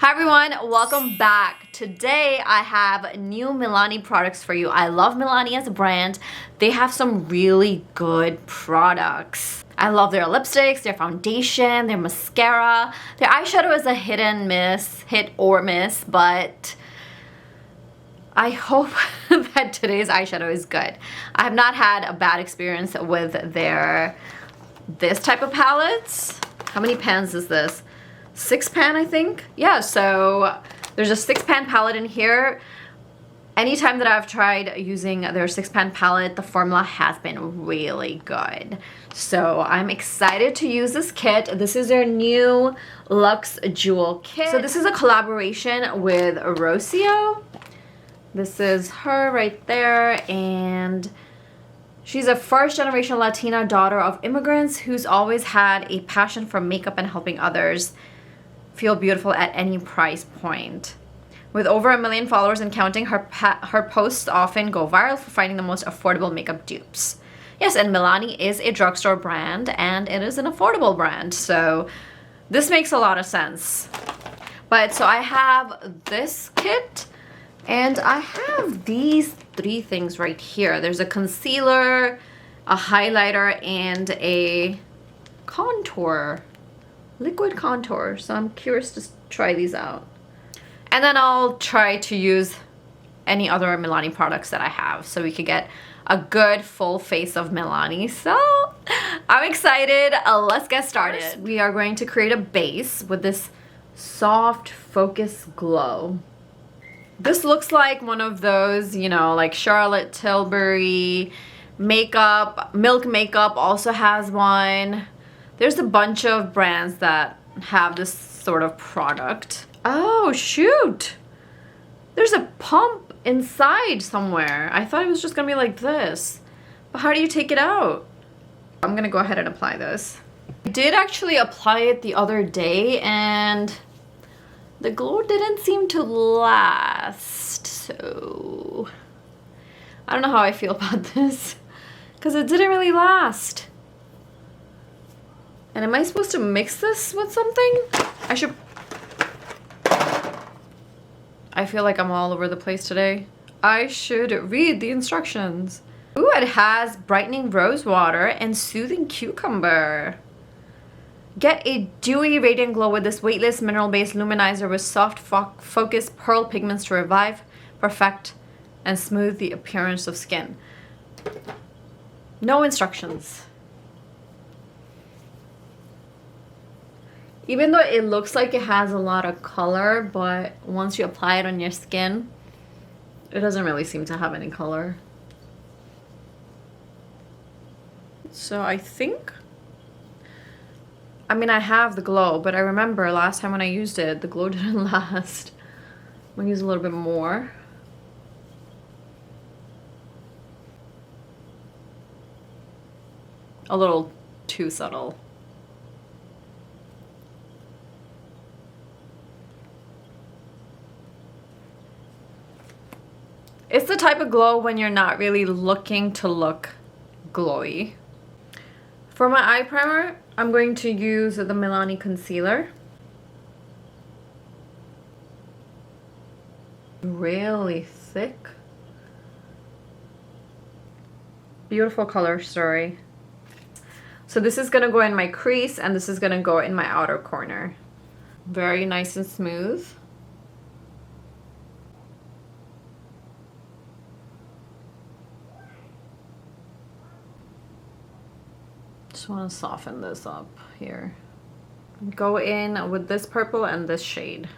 Hi everyone, welcome back. Today I have new Milani products for you. I love Milani as a brand. They have some really good products. I love their lipsticks, their foundation, their mascara. Their eyeshadow is a hit or miss, but I hope that today's eyeshadow is good. I have not had a bad experience with this type of palettes. How many pans is this? 6-pan, I think. Yeah, so there's a 6-pan palette in here. Anytime that I've tried using their 6-pan palette, the formula has been really good. So I'm excited to use this kit. This is their new Luxe Jewel Kit. So this is a collaboration with Rocio. This is her right there, and she's a first-generation Latina daughter of immigrants who's always had a passion for makeup and helping others feel beautiful at any price point. With over 1 million followers and counting, her posts often go viral for finding the most affordable makeup dupes. Yes, and Milani is a drugstore brand, and it is an affordable brand, so this makes a lot of sense. But so I have this kit, and I have these 3 things right here. There's a concealer, a highlighter, and a contour. Liquid contour, so I'm curious to try these out. And then I'll try to use any other Milani products that I have so we could get a good full face of Milani. So I'm excited. Let's get started. First, we are going to create a base with this soft focus glow. This looks like one of those, you know, like Charlotte Tilbury makeup. Milk Makeup also has one. There's a bunch of brands that have this sort of product. Oh, shoot! There's a pump inside somewhere. I thought it was just gonna be like this. But how do you take it out? I'm gonna go ahead and apply this. I did actually apply it the other day, and the glow didn't seem to last. So I don't know how I feel about this, because it didn't really last. And am I supposed to mix this with something? I feel like I'm all over the place today. I should read the instructions. Ooh, it has brightening rose water and soothing cucumber. Get a dewy, radiant glow with this weightless, mineral-based luminizer with soft, focused pearl pigments to revive, perfect, and smooth the appearance of skin. No instructions. Even though it looks like it has a lot of color, but once you apply it on your skin, it doesn't really seem to have any color. So I think, I mean, I have the glow, but I remember last time when I used it, the glow didn't last. I'm gonna use a little bit more. A little too subtle. It's the type of glow when you're not really looking to look glowy. For my eye primer, I'm going to use the Milani concealer. Really thick. Beautiful color story. So this is gonna go in my crease, and this is gonna go in my outer corner. Very nice and smooth. Just want to soften this up here. Go in with this purple and this shade.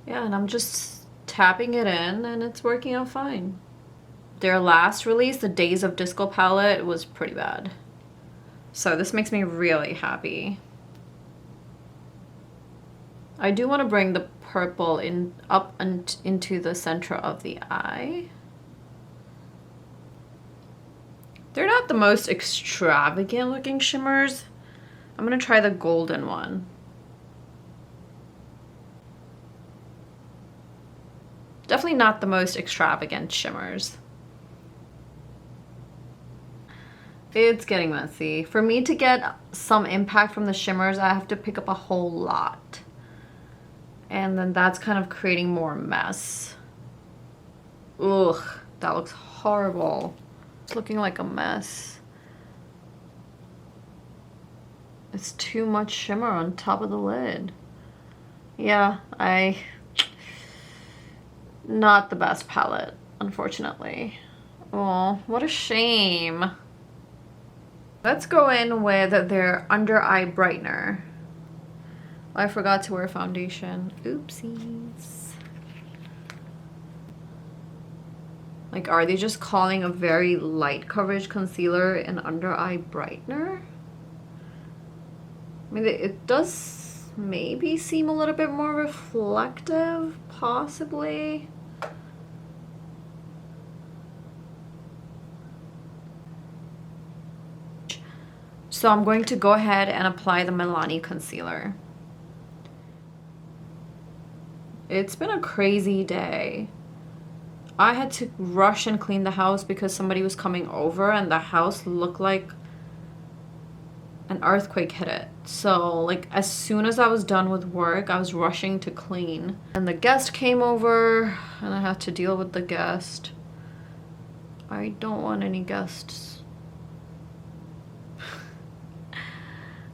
Yeah, and I'm just tapping it in, and it's working out fine. Their last release, the Days of Disco palette, was pretty bad. So this makes me really happy. I do want to bring the purple up and into the center of the eye. They're not the most extravagant looking shimmers. I'm gonna try the golden one. Definitely not the most extravagant shimmers. It's getting messy. For me to get some impact from the shimmers, I have to pick up a whole lot. And then that's kind of creating more mess. Ugh, that looks horrible. It's looking like a mess. It's too much shimmer on top of the lid. Yeah, not the best palette, unfortunately. Oh, what a shame. Let's go in with their Under Eye Brightener. I forgot to wear foundation. Oopsies. Like, are they just calling a very light coverage concealer an Under Eye Brightener? I mean, it does maybe seem a little bit more reflective, possibly. So I'm going to go ahead and apply the Milani concealer. It's been a crazy day. I had to rush and clean the house because somebody was coming over and the house looked like an earthquake hit it. So like as soon as I was done with work, I was rushing to clean. And the guest came over and I had to deal with the guest. I don't want any guests.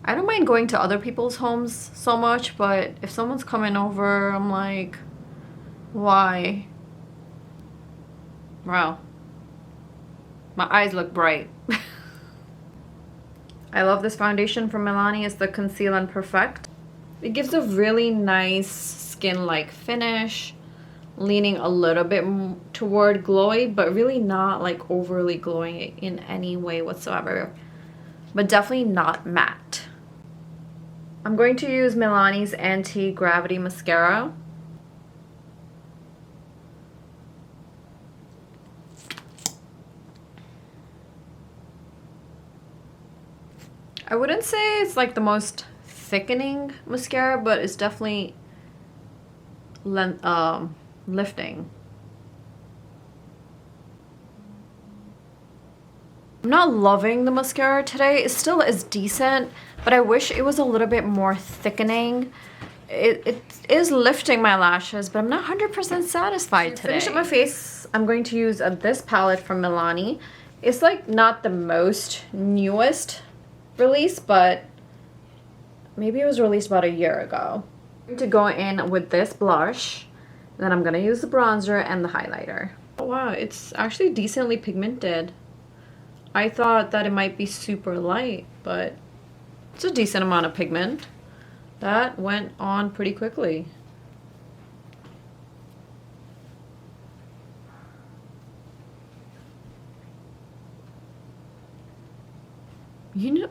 I don't mind going to other people's homes so much, but if someone's coming over, I'm like, why? Wow. My eyes look bright. I love this foundation from Milani. It's the Conceal and Perfect. It gives a really nice skin-like finish, leaning a little bit toward glowy, but really not like overly glowing in any way whatsoever. But definitely not matte. I'm going to use Milani's Anti-Gravity Mascara. I wouldn't say it's like the most thickening mascara, but it's definitely lifting. I'm not loving the mascara today. It still is decent, but I wish it was a little bit more thickening. It is lifting my lashes, but I'm not 100% satisfied today. To finish up my face, I'm going to use this palette from Milani. It's like not the most newest release, but maybe it was released about a year ago. I'm going to go in with this blush, then I'm going to use the bronzer and the highlighter. Oh wow, it's actually decently pigmented. I thought that it might be super light, but it's a decent amount of pigment. That went on pretty quickly. You know,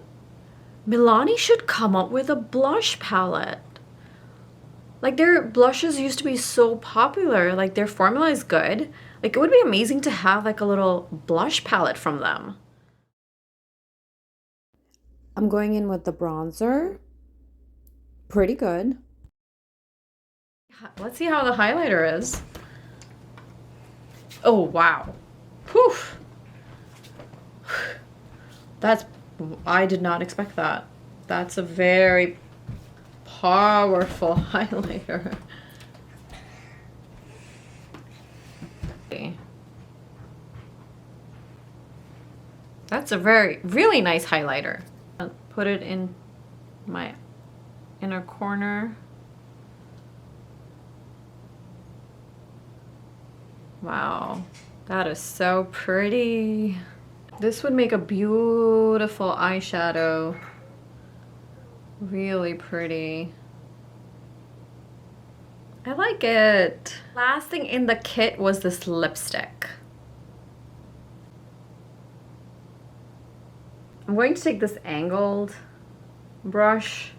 Milani should come up with a blush palette. Like their blushes used to be so popular. Like their formula is good. Like it would be amazing to have like a little blush palette from them. I'm going in with the bronzer. Pretty good. Let's see how the highlighter is. Oh, wow. Whew. I did not expect that. That's a very powerful highlighter. Okay. That's a really nice highlighter. I'll put it in my inner corner. Wow, that is so pretty. This would make a beautiful eyeshadow. Really pretty. I like it. Last thing in the kit was this lipstick. I'm going to take this angled brush.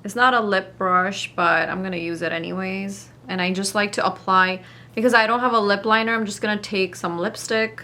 It's not a lip brush, but I'm gonna use it anyways. And I just like to apply, because I don't have a lip liner, I'm just gonna take some lipstick.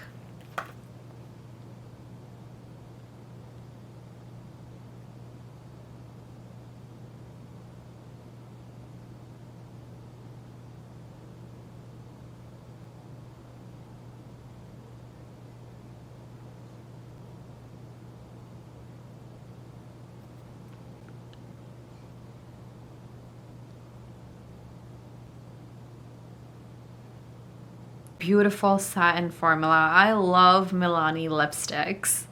beautiful satin formula. I love Milani lipsticks.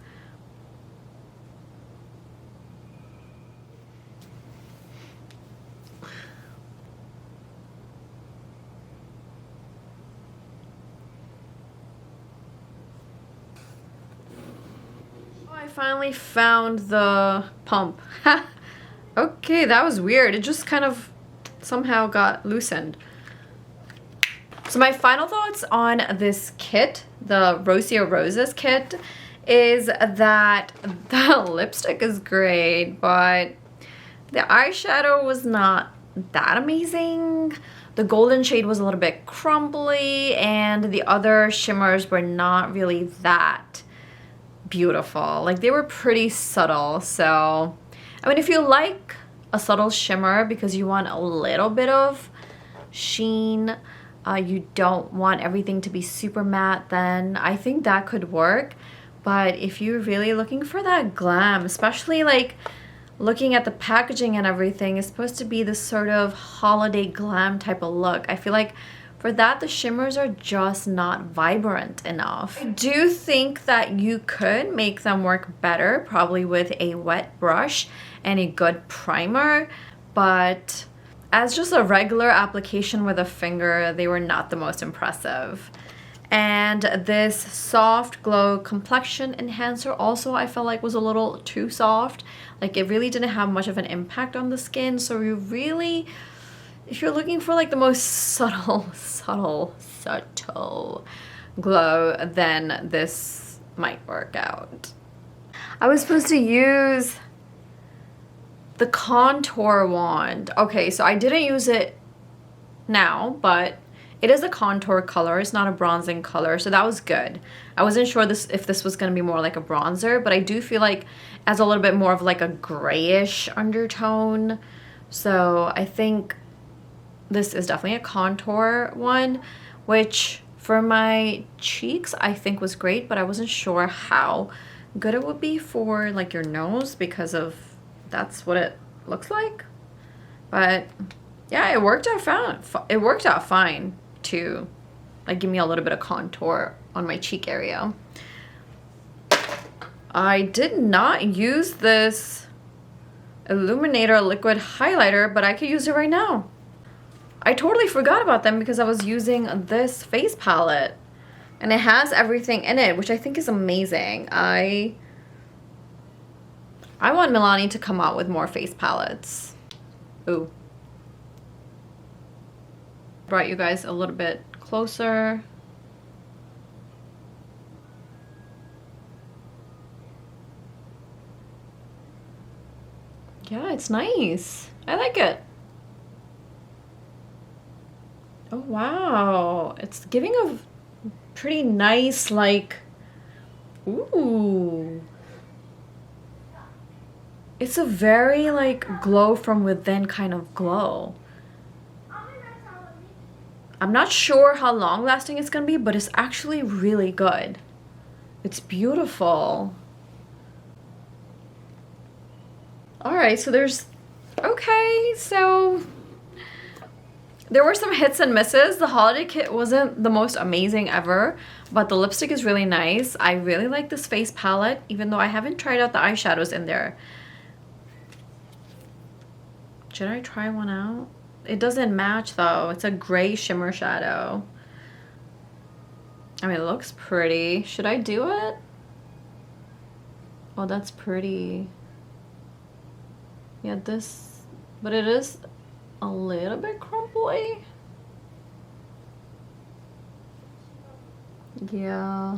I finally found the pump. Okay, that was weird. It just kind of somehow got loosened. So my final thoughts on this kit, the Rosia Roses kit, is that the lipstick is great, but the eyeshadow was not that amazing. The golden shade was a little bit crumbly, and the other shimmers were not really that beautiful. Like, they were pretty subtle. So I mean, if you like a subtle shimmer because you want a little bit of sheen, you don't want everything to be super matte, then I think that could work. But if you're really looking for that glam, especially like looking at the packaging and everything, it's supposed to be this sort of holiday glam type of look. I feel like for that, the shimmers are just not vibrant enough. I do think that you could make them work better, probably with a wet brush and a good primer, but as just a regular application with a finger, they were not the most impressive. And this soft glow complexion enhancer also I felt like was a little too soft. Like, it really didn't have much of an impact on the skin, so you really, if you're looking for like the most subtle glow, then this might work out. I was supposed to use the contour wand. Okay, so I didn't use it now, but it is a contour color. It's not a bronzing color, so that was good. I wasn't sure if this was going to be more like a bronzer, but I do feel like it has a little bit more of like a grayish undertone. So I think this is definitely a contour one, which for my cheeks I think was great, but I wasn't sure how good it would be for like your nose, because of that's what it looks like. But yeah, it worked out fine to like give me a little bit of contour on my cheek area. I did not use this Illuminator liquid highlighter, but I could use it right now. I totally forgot about them because I was using this face palette, and it has everything in it, which I think is amazing. I want Milani to come out with more face palettes. Ooh. Brought you guys a little bit closer. Yeah, it's nice. I like it. Oh, wow. It's giving a pretty nice, like, ooh. It's a very, like, glow from within kind of glow. I'm not sure how long lasting it's gonna be, but it's actually really good. It's beautiful. Alright, so there's... Okay, so... There were some hits and misses. The holiday kit wasn't the most amazing ever, but the lipstick is really nice. I really like this face palette, even though I haven't tried out the eyeshadows in there. Should I try one out? It doesn't match though. It's a gray shimmer shadow. I mean, it looks pretty. Should I do it? Oh, that's pretty. Yeah, this, but it is a little bit crumbly. Yeah.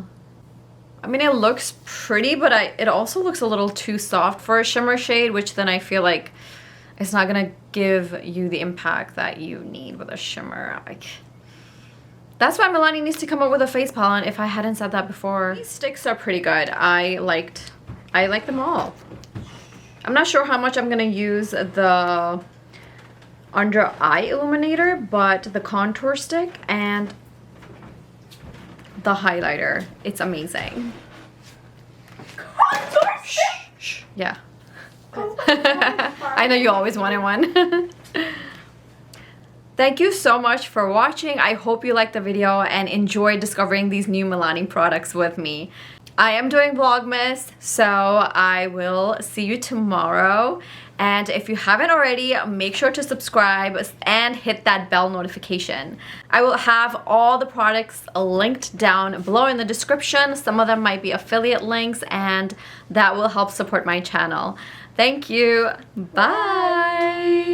I mean, it looks pretty, but it also looks a little too soft for a shimmer shade, which then I feel like it's not gonna give you the impact that you need with a shimmer. Like, that's why Milani needs to come up with a face palette, if I hadn't said that before. These sticks are pretty good. I like them all. I'm not sure how much I'm gonna use the under eye illuminator, but the contour stick and the highlighter, it's amazing. Contour stick? Shh, yeah. I know you always wanted one. Thank you so much for watching. I hope you liked the video and enjoyed discovering these new Milani products with me. I am doing Vlogmas, so I will see you tomorrow. And if you haven't already, make sure to subscribe and hit that bell notification. I will have all the products linked down below in the description. Some of them might be affiliate links, and that will help support my channel. Thank you. Bye.